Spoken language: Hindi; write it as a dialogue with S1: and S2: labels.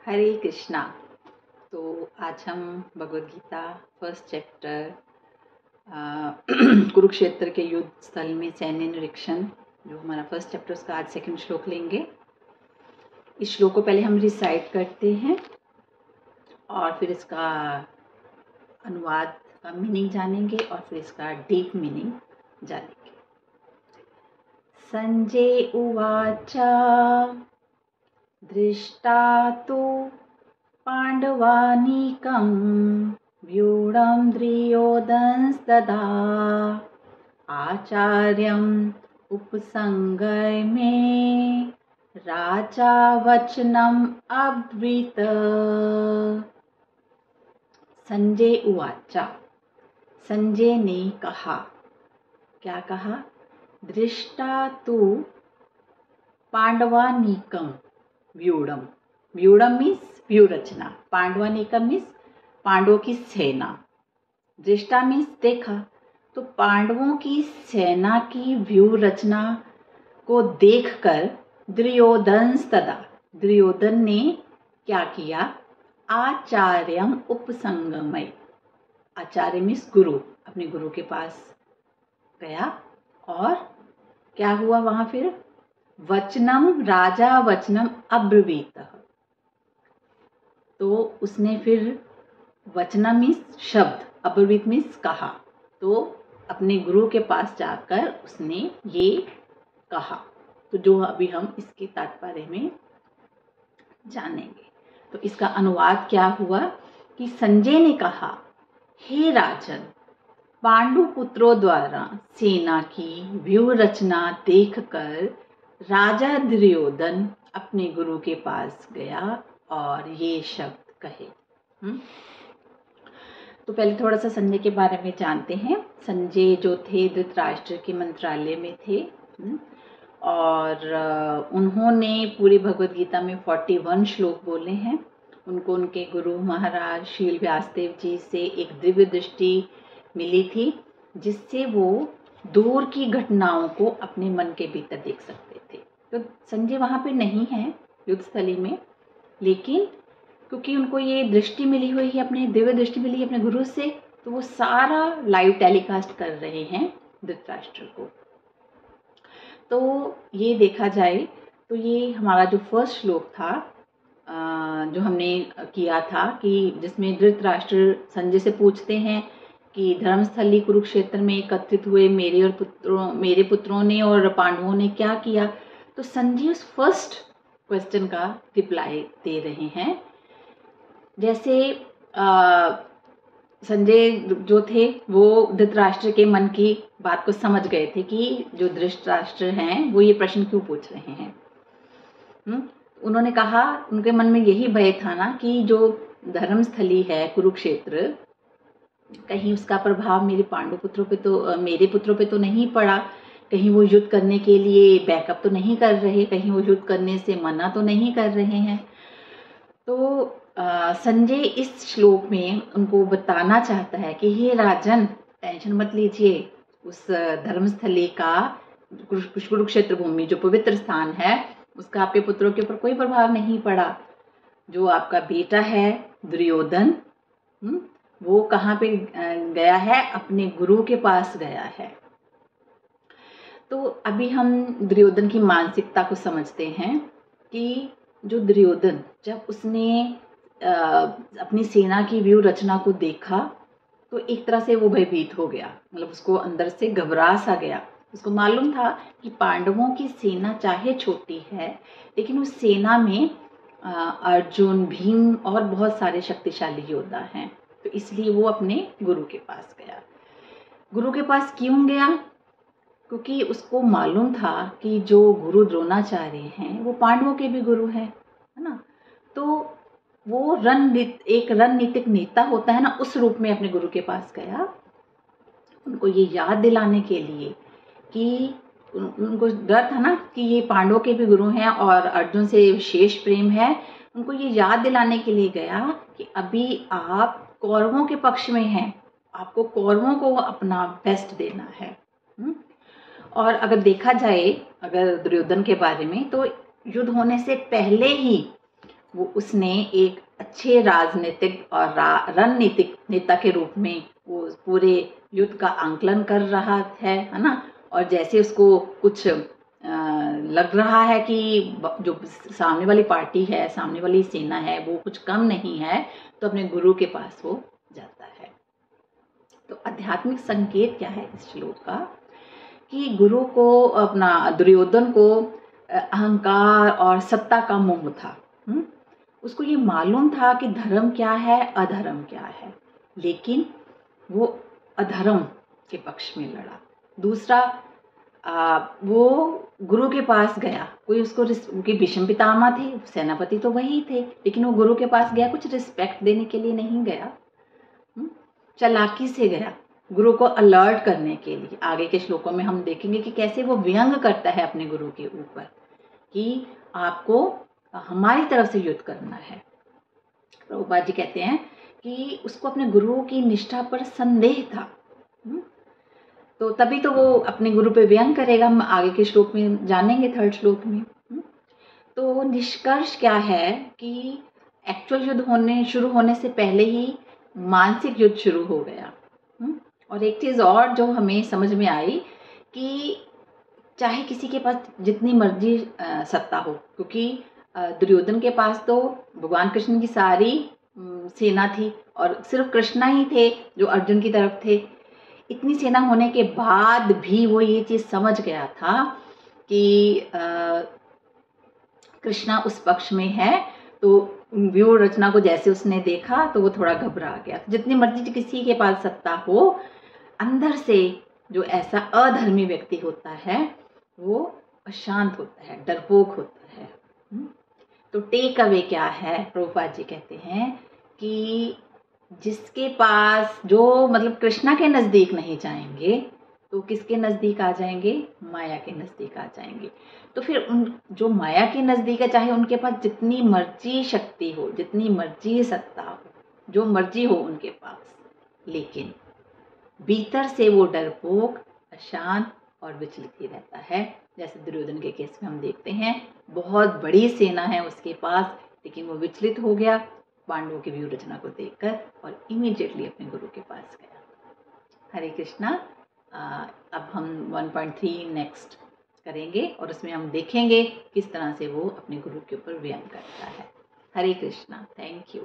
S1: हरे कृष्णा। तो आज हम भगवद गीता फर्स्ट चैप्टर कुरुक्षेत्र के युद्ध स्थल में सैन्य निरीक्षण, जो हमारा फर्स्ट चैप्टर, उसका आज सेकंड श्लोक लेंगे। इस श्लोक को पहले हम रिसाइट करते हैं और फिर इसका अनुवाद का मीनिंग जानेंगे और फिर इसका डीप मीनिंग जानेंगे। संजय उवाच दृष्टा तु पाण्डवानीकं व्यूढं दुर्योधनस्तदा आचार्यम् उपसंगमे राजा वचनम् अब्रीत। संजय उवाचा, संजय ने कहा। क्या कहा? दृष्टा तु पांडवानीकम व्यूढम। व्यूढम मीन्स व्यू रचना, पांडवानीकम मीन्स पांडवों की सेना, दृष्टा मीन्स देखा। तो पांडवों की सेना की व्यू रचना को देखकर दुर्योधन ने क्या किया? आचार्यम उपसंगमय। आचार्य मीन्स गुरु, अपने गुरु के पास गया और क्या हुआ वहां? फिर वचनम, राजा वचनम अब्रवीत। तो उसने फिर वचनम मीन्स शब्द, अब्रवीत मीन्स कहा। तो अपने गुरु के पास जाकर उसने ये कहा। तो जो अभी हम इसके तात्पर्य में जानेंगे। तो इसका अनुवाद क्या हुआ कि संजय ने कहा, हे राजन, पांडु पुत्रों द्वारा सेना की व्यूह रचना देखकर राजा दुर्योधन अपने गुरु के पास गया और ये शब्द कहे। तो पहले थोड़ा सा संजय के बारे में जानते हैं। संजय जो थे धृतराष्ट्र के मंत्रालय में थे और उन्होंने पूरी भगवद गीता में 41 श्लोक बोले हैं। उनको उनके गुरु महाराज शील व्यासदेव जी से एक दिव्य दृष्टि मिली थी, जिससे वो दूर की घटनाओं को अपने मन के भीतर देख सकते थे। तो संजय वहां पे नहीं है युद्ध स्थली में, लेकिन क्योंकि उनको ये दृष्टि मिली हुई है, अपने दिव्य दृष्टि मिली है अपने गुरु से, तो वो सारा लाइव टेलीकास्ट कर रहे हैं धृतराष्ट्र को। तो ये देखा जाए तो ये हमारा जो फर्स्ट श्लोक था, जो हमने किया था, कि जिसमें धृतराष्ट्र संजय से पूछते हैं कि धर्मस्थली कुरुक्षेत्र में एकत्रित हुए मेरे पुत्रों ने और पांडवों ने क्या किया। तो संजय उस फर्स्ट क्वेश्चन का रिप्लाई दे रहे हैं। जैसे संजय जो थे वो धृतराष्ट्र के मन की बात को समझ गए थे कि जो धृतराष्ट्र हैं वो ये प्रश्न क्यों पूछ रहे हैं। उन्होंने कहा, उनके मन में यही भय था ना कि जो धर्मस्थली है कुरुक्षेत्र, कहीं उसका प्रभाव मेरे पुत्रों पे तो नहीं पड़ा, कहीं वो युद्ध करने के लिए बैकअप तो नहीं कर रहे, कहीं वो युद्ध करने से मना तो नहीं कर रहे हैं। तो संजय इस श्लोक में उनको बताना चाहता है कि हे राजन, टेंशन मत लीजिए, उस धर्मस्थली का, कुरुक्षेत्र भूमि जो पवित्र स्थान है, उसका आपके पुत्रों के ऊपर कोई प्रभाव नहीं पड़ा। जो आपका बेटा है दुर्योधन, वो कहाँ पे गया है? अपने गुरु के पास गया है। तो अभी हम दुर्योधन की मानसिकता को समझते हैं कि जो दुर्योधन, जब उसने अपनी सेना की व्यूह रचना को देखा तो एक तरह से वो भयभीत हो गया, मतलब उसको अंदर से घबरा सा गया। उसको मालूम था कि पांडवों की सेना चाहे छोटी है, लेकिन उस सेना में अर्जुन, भीम और बहुत सारे शक्तिशाली योद्धा हैं। तो इसलिए वो अपने गुरु के पास गया। गुरु के पास क्यों गया? क्योंकि उसको मालूम था कि जो गुरु द्रोणाचार्य हैं वो पांडवों के भी गुरु हैं, है ना। तो वो एक रणनीतिक नेता होता है ना, उस रूप में अपने गुरु के पास गया, उनको ये याद दिलाने के लिए कि उनको डर था ना कि ये पांडवों के भी गुरु हैं और अर्जुन से विशेष प्रेम है। उनको ये याद दिलाने के लिए गया कि अभी आप कौरवों के पक्ष में हैं, आपको कौरवों को अपना बेस्ट देना है। और अगर देखा जाए अगर दुर्योधन के बारे में, तो युद्ध होने से पहले ही वो उसने एक अच्छे राजनीतिक और रणनीतिक नेता के रूप में वो पूरे युद्ध का आंकलन कर रहा है ना। और जैसे उसको कुछ लग रहा है कि जो सामने वाली पार्टी है, सामने वाली सेना है, वो कुछ कम नहीं है, तो अपने गुरु के पास वो जाता है। तो आध्यात्मिक संकेत क्या है इस श्लोक का, कि गुरु को अपना दुर्योधन को अहंकार और सत्ता का मोह था। उसको ये मालूम था कि धर्म क्या है, अधर्म क्या है, लेकिन वो अधर्म के पक्ष में लड़ा। दूसरा, वो गुरु के पास गया, कोई उसको उनके भीष्म पितामह थे, सेनापति तो वही थे, लेकिन वो गुरु के पास गया कुछ रिस्पेक्ट देने के लिए नहीं गया, चालाकी से गया, गुरु को अलर्ट करने के लिए। आगे के श्लोकों में हम देखेंगे कि कैसे वो व्यंग करता है अपने गुरु के ऊपर कि आपको हमारी तरफ से युद्ध करना है। प्रभुपाद जी कहते हैं कि उसको अपने गुरु की निष्ठा पर संदेह था, तो तभी तो वो अपने गुरु पे व्यंग करेगा। हम आगे के श्लोक में जानेंगे, 3rd श्लोक में। तो निष्कर्ष क्या है कि एक्चुअल युद्ध शुरू होने से पहले ही मानसिक युद्ध शुरू हो गया। और एक चीज और जो हमें समझ में आई कि चाहे किसी के पास जितनी मर्जी सत्ता हो, क्योंकि दुर्योधन के पास तो भगवान कृष्ण की सारी सेना थी और सिर्फ कृष्णा ही थे जो अर्जुन की तरफ थे। इतनी सेना होने के बाद भी वो ये चीज समझ गया था कि कृष्णा उस पक्ष में है। तो व्यूह रचना को जैसे उसने देखा तो वो थोड़ा घबरा गया। जितनी मर्जी किसी के पास सत्ता हो, अंदर से जो ऐसा अधर्मी व्यक्ति होता है वो अशांत होता है, डरपोक होता है। तो टेक अवे क्या है, प्रभुपाद जी कहते हैं कि जिसके पास जो मतलब कृष्णा के नजदीक नहीं जाएंगे तो किसके नजदीक आ जाएंगे, माया के नजदीक आ जाएंगे। तो फिर उन जो माया के नजदीक है, चाहे उनके पास जितनी मर्जी शक्ति हो, जितनी मर्जी सत्ता हो, जो मर्जी हो उनके पास, लेकिन भीतर से वो डरपोक, अशांत और विचलित ही रहता है। जैसे दुर्योधन के केस में हम देखते हैं, बहुत बड़ी सेना है उसके पास, लेकिन वो विचलित हो गया पांडवों की व्यूह रचना को देखकर और इमीडिएटली अपने गुरु के पास गया। हरे कृष्णा। अब हम 1.3 नेक्स्ट करेंगे और उसमें हम देखेंगे किस तरह से वो अपने गुरु के ऊपर व्यंग करता है। हरे कृष्णा। Thank you.